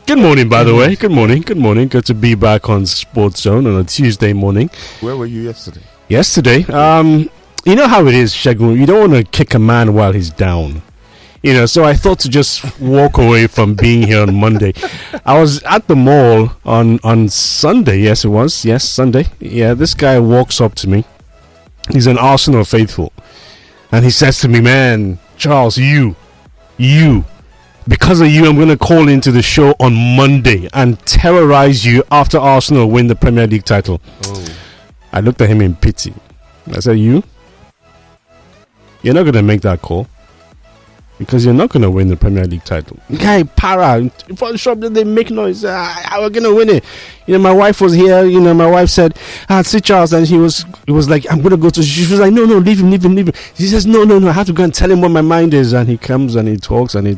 Good morning, by the way. Good morning. Good to be back on Sports Zone on a Tuesday morning. Where were you yesterday? Yesterday, you know how it is, Shagun. You don't want to kick a man while he's down. So I thought to just walk away from being here on Monday. I was at the mall on Sunday. Yes, it was. Yes, Sunday. Yeah, this guy walks up to me. He's an Arsenal faithful. And he says to me, man, Charles, you. Because of you, I'm going to call into the show on Monday and terrorize you after Arsenal win the Premier League title. Oh. I looked at him in pity. I said, you're not going to make that call because you're not going to win the Premier League title. Guy, para, in front of the shop, they make noise. We're going to win it. My wife was here. My wife said, see Charles, and he was like, I'm going to go to. She was like, no, leave him. He says, no, I have to go and tell him what my mind is. And he comes and he talks. And I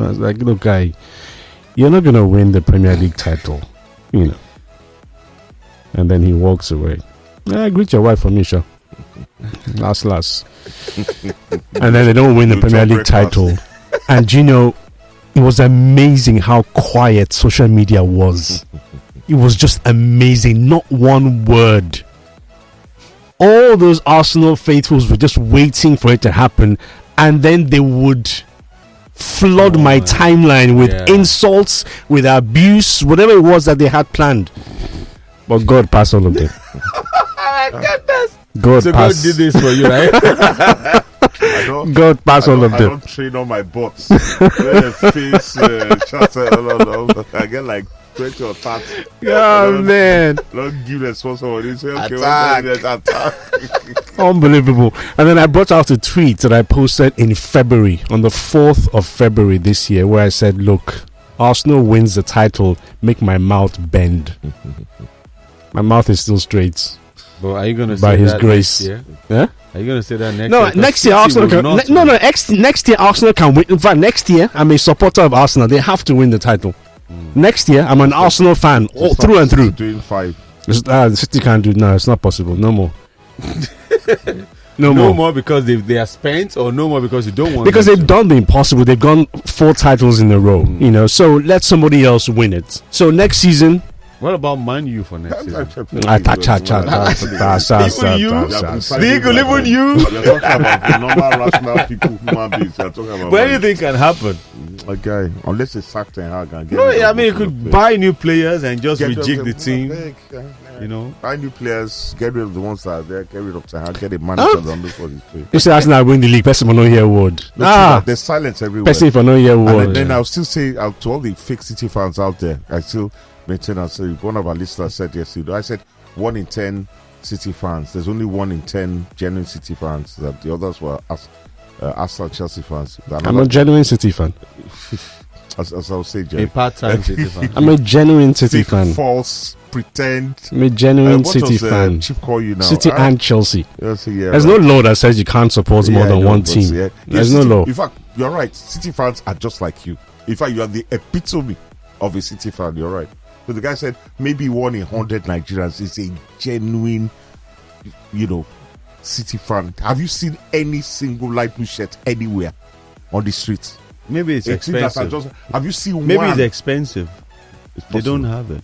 was like, look, guy, you're not going to win the Premier League title, And then he walks away. Greet your wife for me, sure. Last. And then they don't win the Premier League title. And it was amazing how quiet social media was. It was just amazing. Not one word. All those Arsenal faithfuls were just waiting for it to happen. And then they would flood my timeline with insults, with abuse, whatever it was that they had planned. But God passed all of them. God did this for you, right? God passed all of them. I don't train on my bots. Face, I get like 20 or 30. Oh, man. Don't give responsibility. Say, okay, attack. Unbelievable. And then I brought out a tweet that I posted in February, on the 4th of February this year, where I said, look, Arsenal wins the title, make my mouth bend. My mouth is still straight. But are you going to say by His that grace? Next year? Yeah? Are you going to say that next year? No, next year Arsenal can. Next year Arsenal can win. In fact, next year I'm a supporter of Arsenal. They have to win the title. Next year I'm an Arsenal fan all through and through. Doing 5. The City can't do it. No, it's not possible. No more. No more because they are spent, or no more because you don't want. Because they've done the impossible. They've gone 4 titles in a row. So let somebody else win it. So next season. What about Man U for next season? Even you. You're talking about the normal rational people, human beings. You're talking about. But anything can happen. Okay, unless it's sacked and hard. You could buy new players and just rejig the team. Buy new players, get rid of the ones that are there, get rid of Ten Hag, get a manager that looks for his play. You say Arsenal win the league, person will not hear a word. There's silence everywhere. Person for not hear a word. And then I'll still say to all the fake City fans out there, I still maintain and say, one of our listeners said yesterday, I said 1 in 10 City fans. There's only 1 in 10 genuine City fans. That the others were Arsenal, Chelsea fans. I'm a genuine City fan. As I'll say, Jerry. A part-time City fan. I'm a genuine City fan. False, pretend. I'm a genuine City fan. Chief call you now? City and Chelsea. There's no no law that says you can't support more than one team. There's no law. In fact, you're right. City fans are just like you. In fact, you are the epitome of a City fan. You're right. So the guy said maybe 1 in 100 Nigerians is a genuine, City fan. Have you seen any single light blue shirt anywhere on the streets? Maybe it's expensive. Have you seen Maybe one? it's expensive. They don't have it.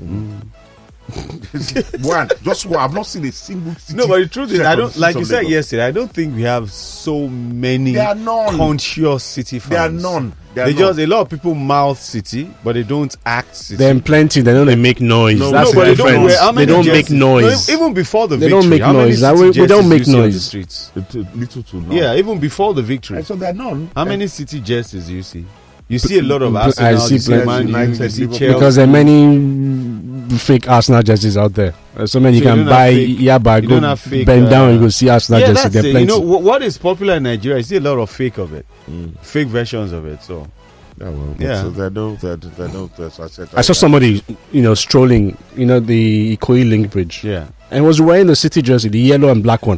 Just one. I've not seen a single City. No, but the truth is, I don't. Like you said yesterday, I don't think we have so many conscious City fans. There are none. A lot of people mouth City, but they don't act City. Then plenty. They don't make noise. That's the difference. They don't make noise. Even before the victory, they don't make noise. We don't make noise. Little to none. Yeah, even before the victory. So there are none. How many City jerseys do you see? You see a lot of Arsenal. I see Man United, you see Chelsea. Because there are many fake Arsenal jerseys out there. So many you can buy. Bend down and go see Arsenal jerseys. There are plenty. What is popular in Nigeria? I see a lot of fake of it, fake versions of it. So. So I saw somebody, strolling, the Ikoyi Link Bridge. Yeah. And was wearing the City jersey, the yellow and black one.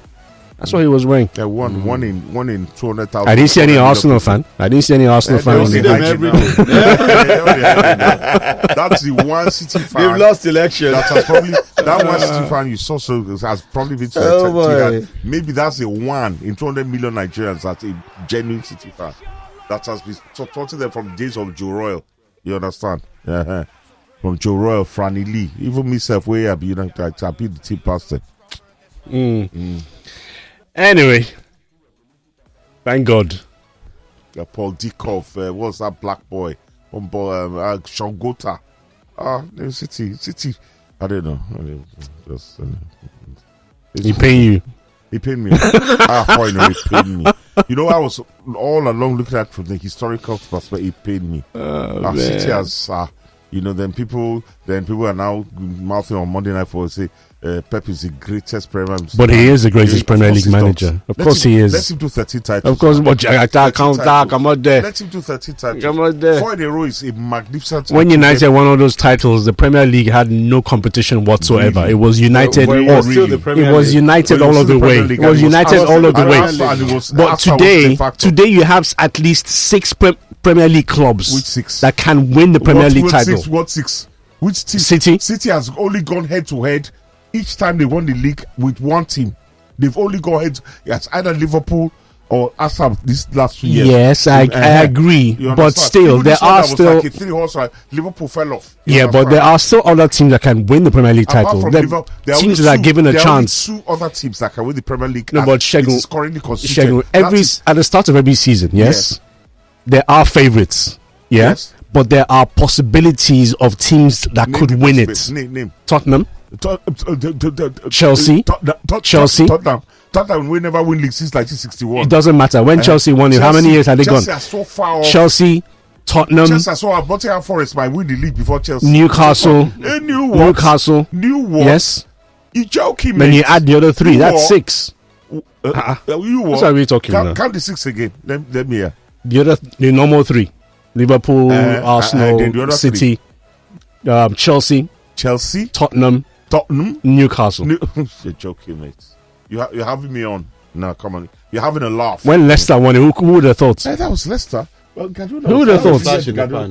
That's what he was wearing. Yeah, one in 200,000. I didn't see any Arsenal fan. On the That's the one City fan. They've lost election. That one City fan you saw has probably been to maybe that's a 1 in 200 million Nigerians that's a genuine City fan. That has been supporting them from the days of Joe Royal. You understand? from Joe Royal, Franny Lee, even myself, where I be the team pastor. Anyway, thank God. Paul Dikov, what's that black boy? Shongota. City. I don't know. Just He paying you. He paid me. He paid me. You know, I was all along looking at from the historical perspective. He paid me. City has, then people are now mouthing on Monday Night Football say Pep is the greatest Premier League. But he is the greatest Premier League manager. Of course he is. Let him do 13 titles. Of course, but come on there. Let him do 13 titles. Come on there. 4 in a row is a magnificent. When United won all those titles, the Premier League had no competition whatsoever. Really? It was United. It was United all of the way. It was United all of the way. But today you have at least 6 Premier League clubs. Which 6? That can win the Premier League title. What 6? Which team? City has only gone head to head. Each time they won the league with one team, they've only gone head. It's either Liverpool or Arsenal this last 2 years. Yes, I agree. But still, even there are still like a 3-horse race. Liverpool fell off. But there are still other teams that can win the Premier League title. Teams that are given a chance. There are 2 other teams that can win the Premier League. No, but Shegun, at the start of every season, yes, there are favourites. Yes, but there are possibilities of teams that could win it. Name Tottenham. Chelsea. Tottenham will never win league since 1961. It doesn't matter. When Chelsea won it, how many years have they gone? Chelsea are so far off. Chelsea, Tottenham. Chelsea are so far. Nottingham Forest might win the league before Chelsea. Newcastle. Newcastle. Yes. You joking, man? Then you mate. add the other 3. That's 6. You what are we talking about? Count the 6 again. Let me hear. The normal 3. Liverpool, Arsenal, City, Chelsea, Tottenham, Newcastle. You're joking, mate. You're having me on. No, come on. You're having a laugh. When Leicester won it, who would have thought? That was Leicester. Well, who would have thought?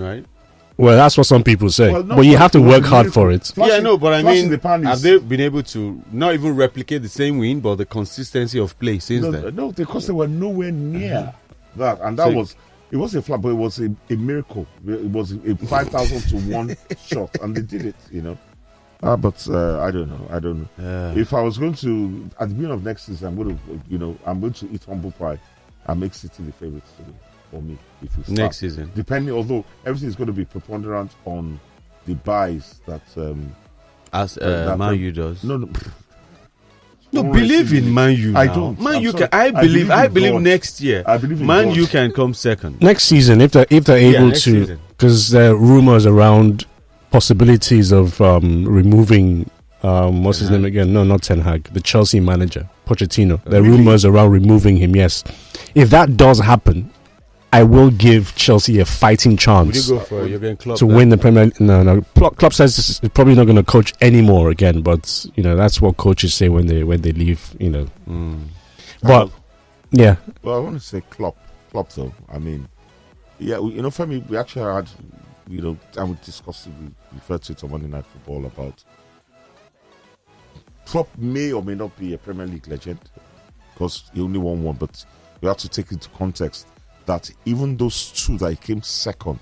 Right? Well, that's what some people say. Well, but you have to work hard for it. Yeah, no, but I mean, have they been able to not even replicate the same win, but the consistency of play since then? No, because they were nowhere near that. And that was... It was a flop, but it was a miracle. It was a 5,000 to 1 shot, and they did it, But I don't know. If I was going to, at the beginning of next season, I'm going to eat humble pie and make City the favourites for me. If we start. Next season, depending, although everything is going to be preponderant on the buys that Man U does. No, believe in Man U. I don't. Man U can. I believe next year. I believe in Man U can come second next season if they're able to, because there are rumors around possibilities of removing what's his name again? No, not Ten Hag, the Chelsea manager Pochettino. There are rumors around removing him. Yes, if that does happen, I will give Chelsea a fighting chance to win the Premier League. No. Klopp says he's probably not going to coach anymore again, but that's what coaches say when they leave. But yeah. Well, I want to say Klopp though. I mean, yeah, for me, we actually had, and we discussed it. We referred to it on Monday Night Football about Klopp may or may not be a Premier League legend because he only won one, but we have to take into context that even those 2 that he came second,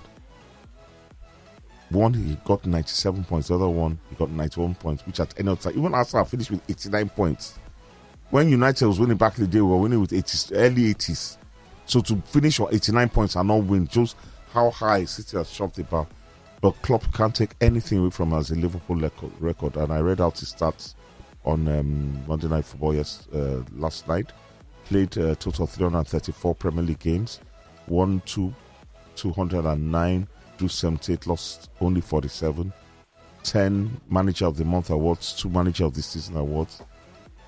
one he got 97 points, the other one he got 91 points, which at any other time, even Arsenal finished with 89 points. When United was winning back in the day, we were winning with early 80s. So to finish on 89 points and not win shows how high City has shot the bar. But Klopp can't take anything away from as a Liverpool record. And I read out his stats on Monday Night Football last night. Played a total of 334 Premier League games. Won 209, drew 78, lost only 47. 10 Manager of the Month awards, 2 Manager of the Season awards,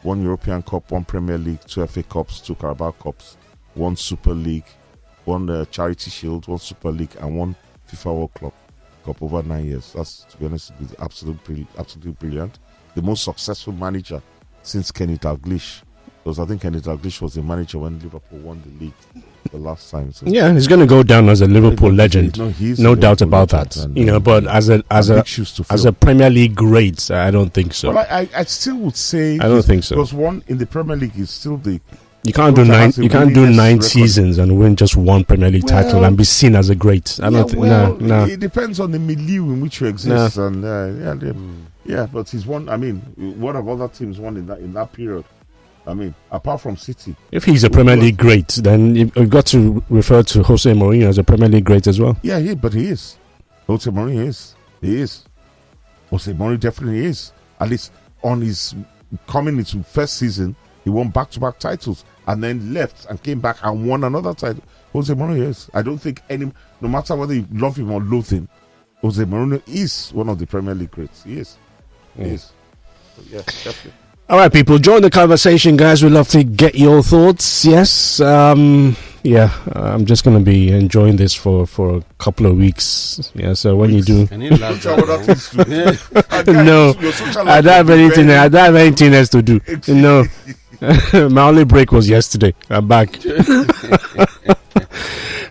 1 European Cup, 1 Premier League, 2 FA Cups, 2 Carabao Cups, 1 Super League, 1 Charity Shield, 1 Super League, and 1 FIFA World Cup over 9 years. That's, to be honest, absolutely brilliant. The most successful manager since Kenny Dalglish. Because I think Kenny Dalglish was the manager when Liverpool won the league the last time. So. Yeah, he's going to go down as a Liverpool legend. No doubt about that. And, but as a Premier League great, I don't think so. Well, I still would say... I don't think so. Because one, in the Premier League, is still the You can't do nine. You can't do 9 seasons and win just one Premier League title and be seen as a great. I don't think. No. It depends on the milieu in which you exist, and but he's won. I mean, what have other teams won in that period? I mean, apart from City. If he's a Premier League great, then you've got to refer to Jose Mourinho as a Premier League great as well. Yeah, but he is. Jose Mourinho is. He is. Jose Mourinho definitely is. At least on his coming into first season, he won back-to-back titles and then left and came back and won another title. Jose Mourinho is. I don't think no matter whether you love him or loathe him, Jose Mourinho is one of the Premier League greats. He is. He is. So, yeah, definitely. All right, people, join the conversation, guys. We'd love to get your thoughts. Yes, I'm just going to be enjoying this for a couple of weeks. Yeah, so when you do, no, I don't have anything. I don't have anything else to do. No, my only break was yesterday. I'm back.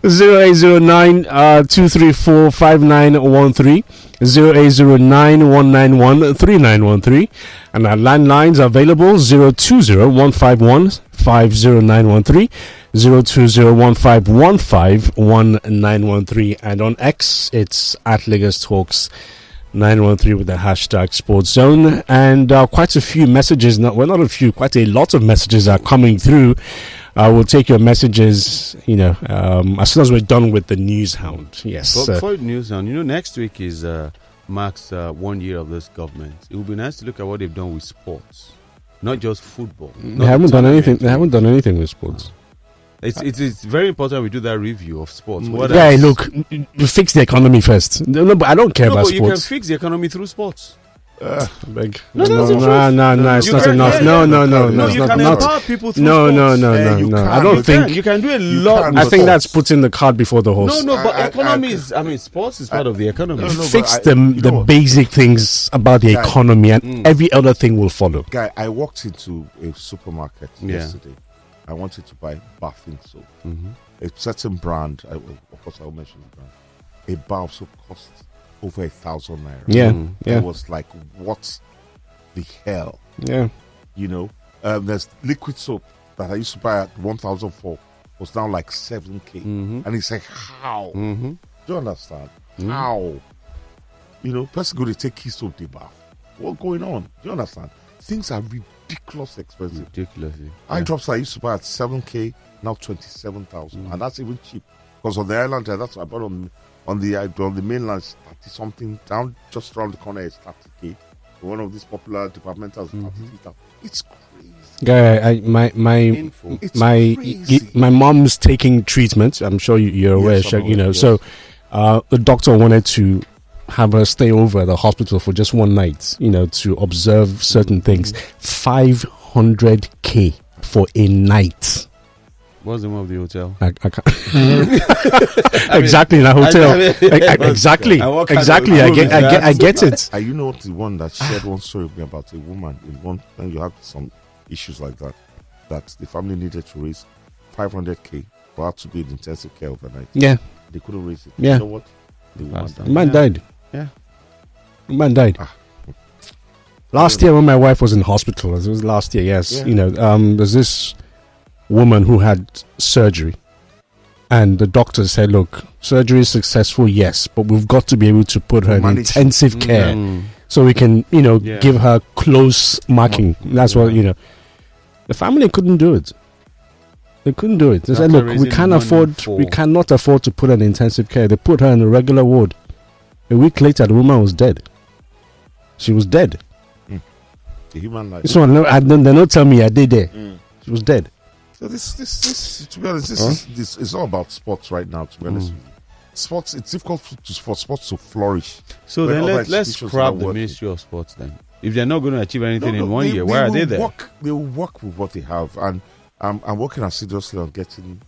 0809 234 5913 0809 191 3913 and our landlines are available 020 151 50913 020 151 1913 and on X it's at Lagos Talks 913 with the hashtag Sports Zone, and quite a few messages. Quite a lot of messages are coming through. We'll take your messages, as soon as we're done with the news hound. Yes. But before the news hound, next week is marks 1 year of this government. It would be nice to look at what they've done with sports, not just football. They haven't done anything. They haven't done anything with sports. It's very important we do that review of sports. Look, fix the economy first. No, but I don't care about sports. You can fix the economy through sports. No, it's not enough. No, you can empower people through sports. No. I don't think you can do a lot. I think that's putting the cart before the horse. But sports is part of the economy. Fix the basic things about the economy, and every other thing will follow. Guy, I walked into a supermarket yesterday. I wanted to buy bathing soap. A certain brand, of course I will mention the brand. A bar of soap cost over 1,000 naira. Yeah. It was like, what the hell? Yeah. There's liquid soap that I used to buy at 1,004 was now like 7K. And it's like, how? Do you understand? How? Person go to take keys to the bath. What's going on? Do you understand? Things are ridiculously expensive. Eye drops I used to buy at 7K, now 27,000. And that's even cheap. Because on the island, that's what I bought on the mainland, 30 something. Down just around the corner is 30K. One of these popular departmentals, 33,000. It's crazy. Guy, my mom's taking treatment. I'm sure you're aware. Yes. So the doctor wanted to have her stay over at the hospital for just one night, to observe certain things. 500K for a night. What's the name of the hotel? I can't. Exactly, in a hotel. Exactly. I get it. You know the one that shared one story with me about a woman when you had some issues like that the family needed to raise 500K for her to be in intensive care overnight. Yeah. They couldn't raise it. Yeah. You know what? The man died. Yeah. The man died. Last year when my wife was in hospital, it was last year, yes. Yeah. There's this woman who had surgery, and the doctor said, look, surgery is successful, yes, but we've got to be able to put her in intensive care so we can give her close marking. That's what the family couldn't do it. They couldn't do it. They said, look, we cannot afford to put her in intensive care. They put her in a regular ward. A week later the woman was dead. She was dead. The human life. This one, they don't tell me I did there. She was dead. So this, to be honest, this is all about sports right now. To be honest, with you. Sports. It's difficult for sports to flourish. So then let's scrap the Ministry of Sports. Then, if they're not going to achieve anything in 1 year, why are they there? They will work with what they have, and I'm working assiduously on getting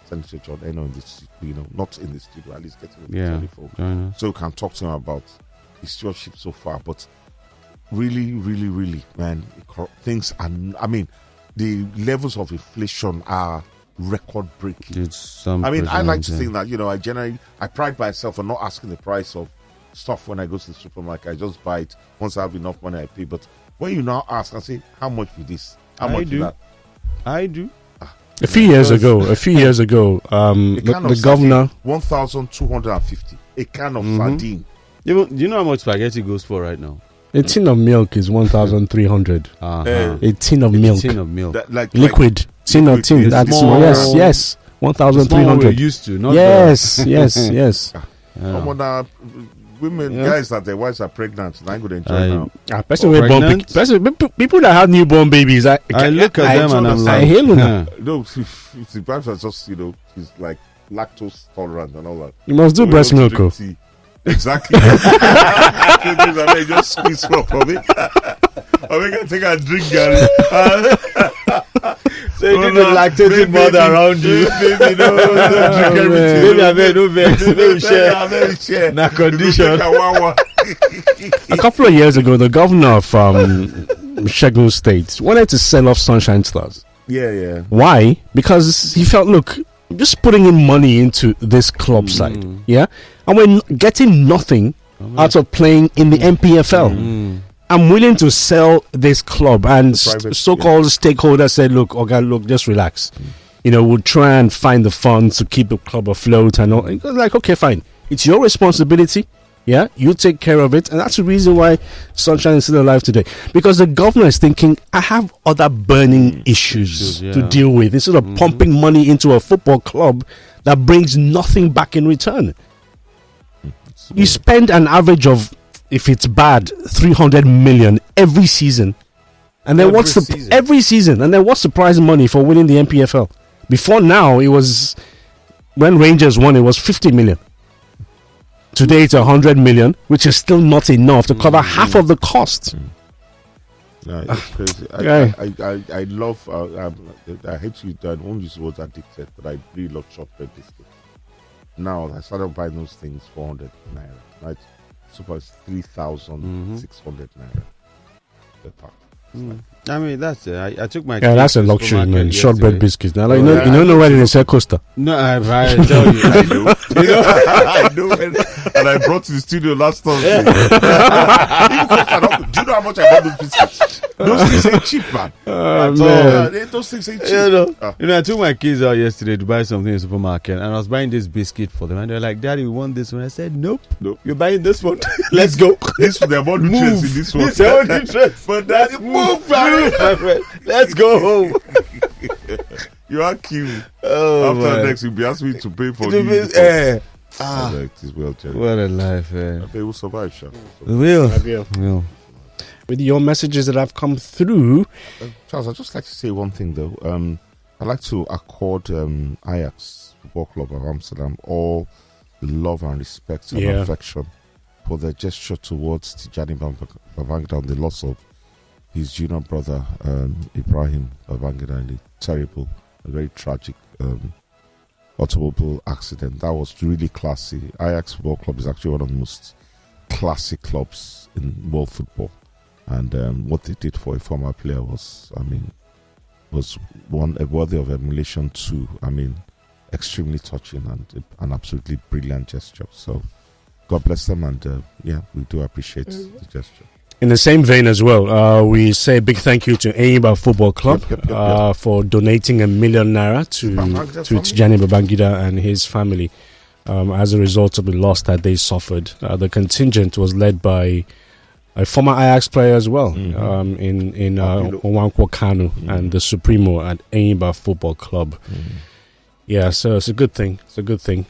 Senator John Eno in this, not in the studio, at least getting him on the telephone, so we can talk to him about his stewardship so far. But really, really, really, man, things are. I mean, the levels of inflation are record breaking. I like to think that I pride myself on not asking the price of stuff when I go to the supermarket. I just buy it once I have enough money. I pay. But when you now ask and say, how much for this? How much for that? I do. A few years ago, A can the of governor. 1,250. A can of sardine. Do you know how much spaghetti goes for right now? A tin of milk is 1,300. A tin of milk. Tin of milk. Liquid. Tin of tin. That's small. Yes. 1,300. We're used to. Not yes. Women, guys that their wives are pregnant, I ain't going to enjoy now. People that have newborn babies, I look at them and I'm like, I hail them. No, if the wives are just, she's like lactose tolerant and all that. You must do breast milk. Exactly. Just squeeze from it. I mean, I take a drink, Gary. So you need the lactating mother around you. Baby, don't drink everything. Baby, I bet no vex. Maybe share. Na condition. A couple of years ago, the governor of Shegun State wanted to sell off Sunshine Stars. Yeah. Why? Because he felt, look, just putting in money into this club side, and we're getting nothing out of playing in the MPFL. I'm willing to sell this club, and so-called stakeholders said, look, just relax. We'll try and find the funds to keep the club afloat and all. It was like, okay, fine. It's your responsibility. Yeah, you take care of it. And that's the reason why Sunshine is still alive today. Because the governor is thinking, I have other burning issues to deal with. Instead of pumping money into a football club that brings nothing back in return. You spend an average of, if it's bad, 300 million every season. And then every season. And then what's the prize money for winning the MPFL? Before now, it was, when Rangers won, it was 50 million. Today it's 100 million, which is still not enough to cover half of the cost. No, it's crazy. I love. I hate you. I won't use the word addicted, but I really love chocolate biscuits. Now I started buying those things 400 naira. Right, super 3,600 naira per pack. I mean, that's it. I took my. Yeah, that's a luxury, man. Shortbread biscuits. Now, like, you don't know where they sell Costa. No, I tell you, I know. I know. And I brought to the studio last Thursday. Do you know how much I bought those biscuits? Those things ain't cheap, man. Those things ain't cheap. I took my kids out yesterday to buy something in the supermarket, and I was buying this biscuit for them, and they're like, "Daddy, we want this one." I said, "Nope. You're buying this one. Let's go. They're more nutrients in this one. They're more nutrients. But that's move, my friend. Let's go home." You are cute. After next, you'll be asking me to pay for this. What a life, man. They will survive, sure. We will. With your messages that have come through, Charles, I'd just like to say one thing though. I'd like to accord Ajax Football Club of Amsterdam all the love and respect and affection for their gesture towards Tijani Babangida on the loss of his junior brother Ibrahim Babangida in a very tragic automobile accident. That was really classy. Ajax Football Club is actually one of the most classic clubs in world football, and what they did for a former player was worthy of emulation too. I mean, extremely touching and an absolutely brilliant gesture. So God bless them, and we do appreciate the gesture. In the same vein as well, we say a big thank you to Enyimba Football Club for donating #1 million to Tijani Babangida and his family as a result of the loss that they suffered. The contingent was led by a former Ajax player as well, in Owankwo Kanu, and the Supremo at Enyimba Football Club. Yeah, so it's a good thing.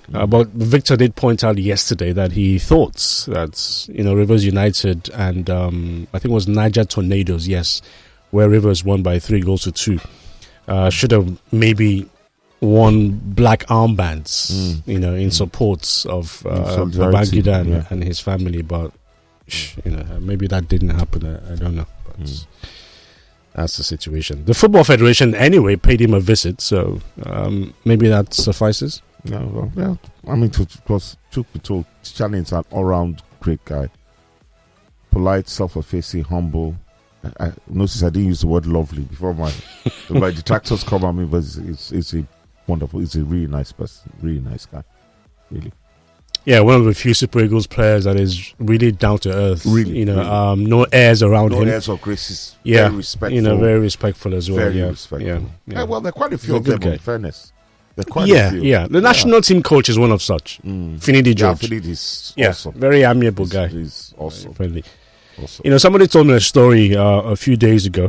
But Victor did point out yesterday that he thought that, Rivers United and I think it was Niger Tornadoes, where Rivers won by 3-2, should have maybe won black armbands, in support of Babangida and his family. But, maybe that didn't happen. I don't know. But that's the situation. The Football Federation, anyway, paid him a visit, so maybe that suffices. No, well, I mean, truth be told, Tijani is an all-round great guy. Polite, self-effacing, humble. I noticed I didn't use the word lovely before my detractors come at me, but it's a wonderful, it's a really nice person, really nice guy, really. Yeah, one of the few Super Eagles players that is really down to earth. Really, no airs around him. No airs or graces. Yeah, very respectful. very respectful as well. Very yeah. respectful. Yeah. Well, there are quite a few He's of a them. good In guy. fairness, there are quite a few. Yeah. The national team coach is one of such. Finidi George. Yeah, Finidi is Yeah, awesome. very amiable guy. He's awesome. Friendly. Awesome. Somebody told me a story a few days ago.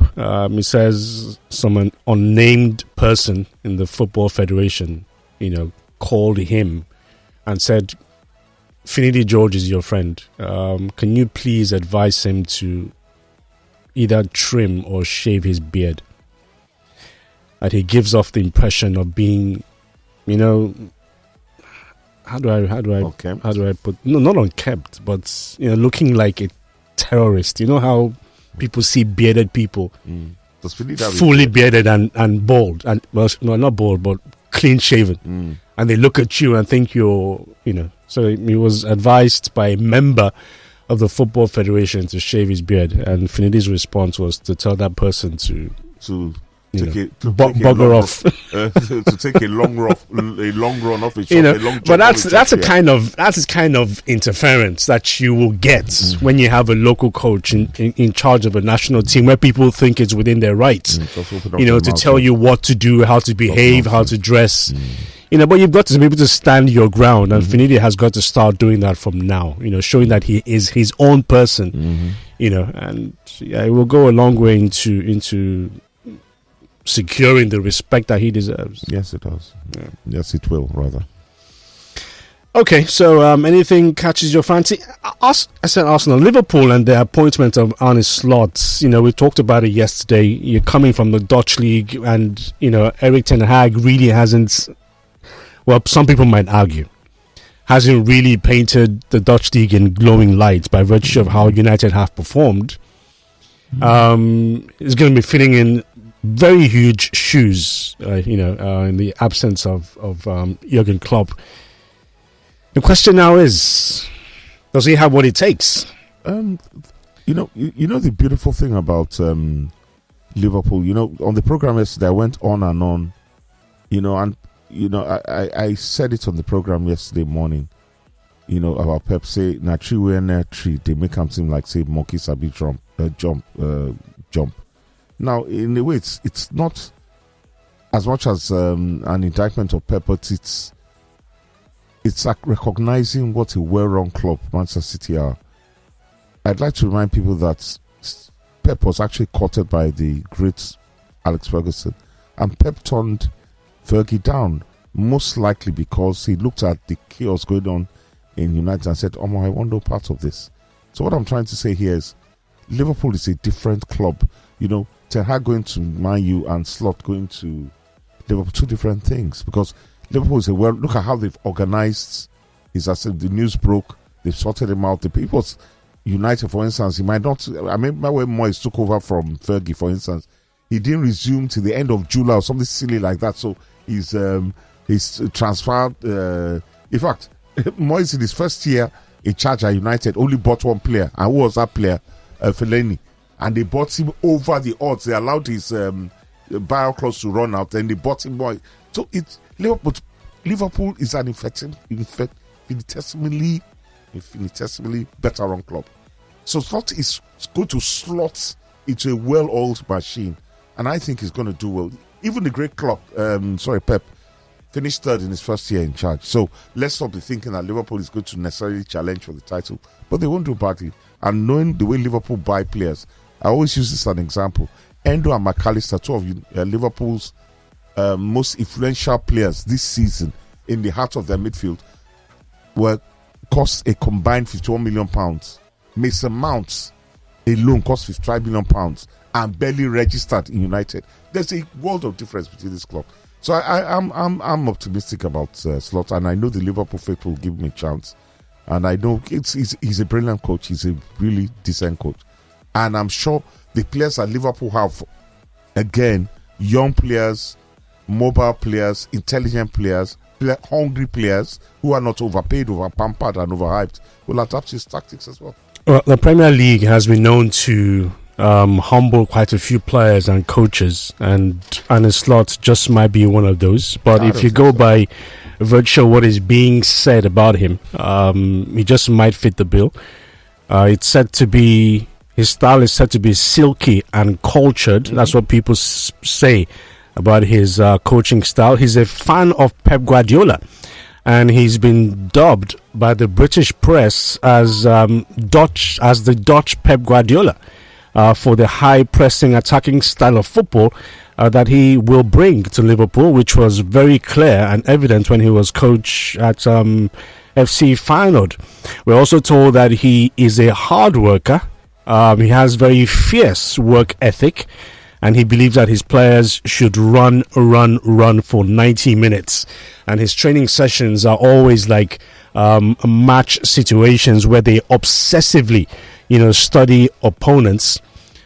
He says some unnamed person in the Football Federation, called him and said, Finidi George is your friend. Can you please advise him to either trim or shave his beard? And he gives off the impression of being, how do I put, no, not unkempt, but looking like a terrorist. You know how people see bearded people, fully bearded and bald, and not bald, but clean shaven, and they look at you and think you're, So he was advised by a member of the Football Federation to shave his beard, and Finidi's response was to tell that person to bugger off, to take a long run off his shop. But that's kind of interference that you will get when you have a local coach in charge of a national team, where people think it's within their rights, to tell you what to do, how to behave, how to dress. But you've got to be able to stand your ground, and Finidi has got to start doing that from now. Showing that he is his own person. And it will go a long way into securing the respect that he deserves. Yes, it does. Yeah. Yes, it will, rather. Okay, so anything catches your fancy? I said Arsenal, Liverpool, and the appointment of Arne Slot. We talked about it yesterday. You're coming from the Dutch league, and Erik ten Hag really hasn't. Well, some people might argue, hasn't really painted the Dutch league in glowing lights by virtue of how United have performed. It's going to be fitting in very huge shoes, in the absence of Jurgen Klopp. The question now is, does he have what it takes? The beautiful thing about Liverpool, on the program yesterday, I went on and on, I said it on the program yesterday morning, about Pep say, na tree where na tree, they make him seem like, say, monkey sabi jump. Now, in a way, it's not as much as an indictment of Pep, but it's like recognizing what a well-run club Manchester City are. I'd like to remind people that Pep was actually courted by the great Alex Ferguson, and Pep turned Fergie down, most likely because he looked at the chaos going on in United and said, I want no part of this. So what I'm trying to say here is Liverpool is a different club. Ten Hag going to Man U and Slot going to Liverpool, two different things, because Liverpool is look at how they've organized his asset. The news broke, they've sorted him out. The people, United, for instance, he might not. I remember when Moyes took over from Fergie, for instance, he didn't resume till the end of July or something silly like that. So he's transferred. In fact, Moyes in his first year in charge at United only bought one player, and who was that player? Fellaini. And they bought him over the odds. They allowed his buyout clause to run out, and they bought him more. So it's Liverpool. Liverpool is an infinitesimally better run club. So Slot is going to slot into a well-oiled machine, and I think he's going to do well. Even the great club, Pep, finished third in his first year in charge. So let's not be thinking that Liverpool is going to necessarily challenge for the title, but they won't do badly. And knowing the way Liverpool buy players, I always use this as an example. Endo and McAllister, two of Liverpool's most influential players this season in the heart of their midfield, cost a combined £51 million. Mason Mount alone cost £55 million and barely registered in United. There's a world of difference between this club. So I'm optimistic about Slot, and I know the Liverpool faithful will give him a chance. And I know he's a brilliant coach. He's a really decent coach. And I'm sure the players at Liverpool have, again, young players, mobile players, intelligent players, hungry players who are not overpaid, overpampered, and overhyped, will adapt his tactics as well. Well, the Premier League has been known to humble quite a few players and coaches, and Arne Slot just might be one of those. But if you go by virtue of what is being said about him, he just might fit the bill. It's said to be, his style is said to be silky and cultured. That's what people say about his coaching style. He's a fan of Pep Guardiola, and he's been dubbed by the British press as the Dutch Pep Guardiola, for the high pressing attacking style of football that he will bring to Liverpool, which was very clear and evident when he was coach at FC Feyenoord. We're also told that he is a hard worker. He has very fierce work ethic, and he believes that his players should run for 90 minutes. And his training sessions are always like match situations where they obsessively, study opponents.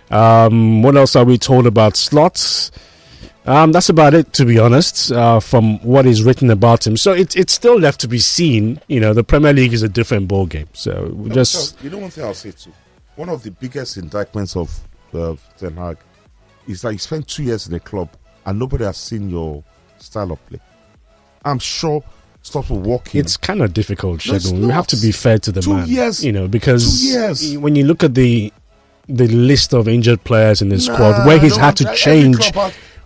What else are we told about Slots? That's about it, to be honest, from what is written about him. So it's still left to be seen. The Premier League is a different ball game. So one thing I'll say too. One of the biggest indictments of Ten Hag is that you spent 2 years in a club and nobody has seen your style of play. I'm sure stuff will walk in. It's kind of difficult, Shegun. We have to be fair to the man. 2 years. Because 2 years. When you look at the list of injured players in the squad, where he's had to change.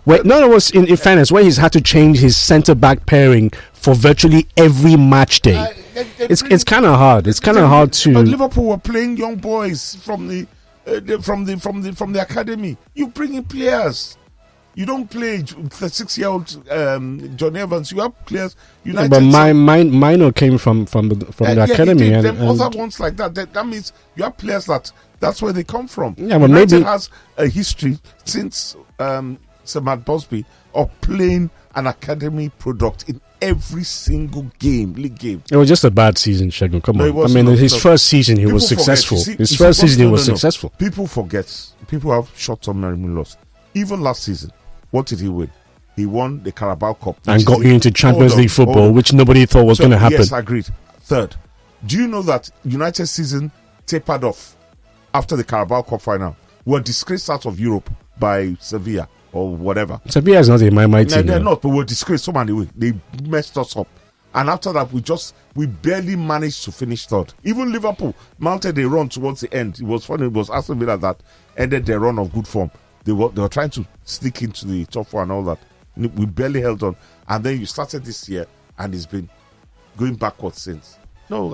In fairness, where he's had to change his centre back pairing for virtually every match day. It's kind of hard. It's kind of hard to. But Liverpool were playing young boys from the academy. You bring in players. You don't play the 6-year-old John Evans. You have players. United. But Minor came from the academy, and other ones like that. That means you have players that's where they come from. Yeah, but United maybe has a history since Sir Matt Busby of playing an academy product in every single league game. It was just a bad season, Shegun. Come on. His first season he was successful. Successful. People forget. People have short-term memory loss. Even last season, what did he win? He won the Carabao Cup and got you into Champions League football, which nobody thought was going to happen. Yes, agreed. Third, do you know that United season tapered off after the Carabao Cup final? We were disgraced out of Europe by Sevilla or whatever. Sevilla is not in my team. They're not, but we were disgraced so many ways. They messed us up. And after that, we barely managed to finish third. Even Liverpool mounted a run towards the end. It was funny. It was Aston Villa that ended their run of good form. They were trying to sneak into the top four and all that. We barely held on. And then you started this year, and it's been going backwards since. No,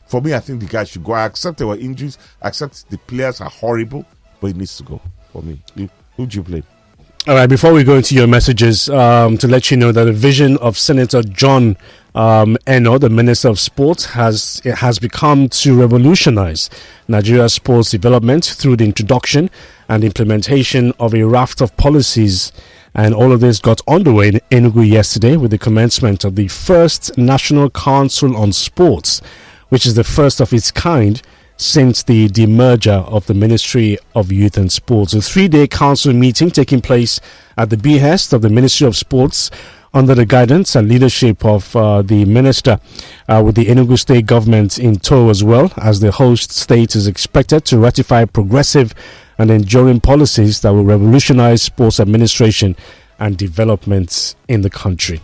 for me, I think the guy should go. I accept there were injuries. I accept the players are horrible, but he needs to go for me. Who do you blame? All right, before we go into your messages, to let you know that the vision of Senator John Eno, the Minister of Sport, has become to revolutionize Nigeria's sports development through the introduction and implementation of a raft of policies. And all of this got underway in Enugu yesterday with the commencement of the first National Council on Sports, which is the first of its kind since the demerger of the Ministry of Youth and Sports. A 3-day council meeting taking place at the behest of the Ministry of Sports under the guidance and leadership of the minister, with the Enugu state government in tow as well, as the host state is expected to ratify progressive and enduring policies that will revolutionize sports administration and development in the country.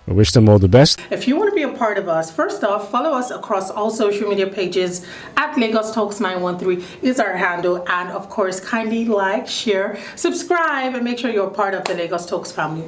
I wish them all the best. If you want to be a part of us, first off, follow us across all social media pages at Lagos Talks 913 is our handle. And of course, kindly like, share, subscribe, and make sure you're a part of the Lagos Talks family.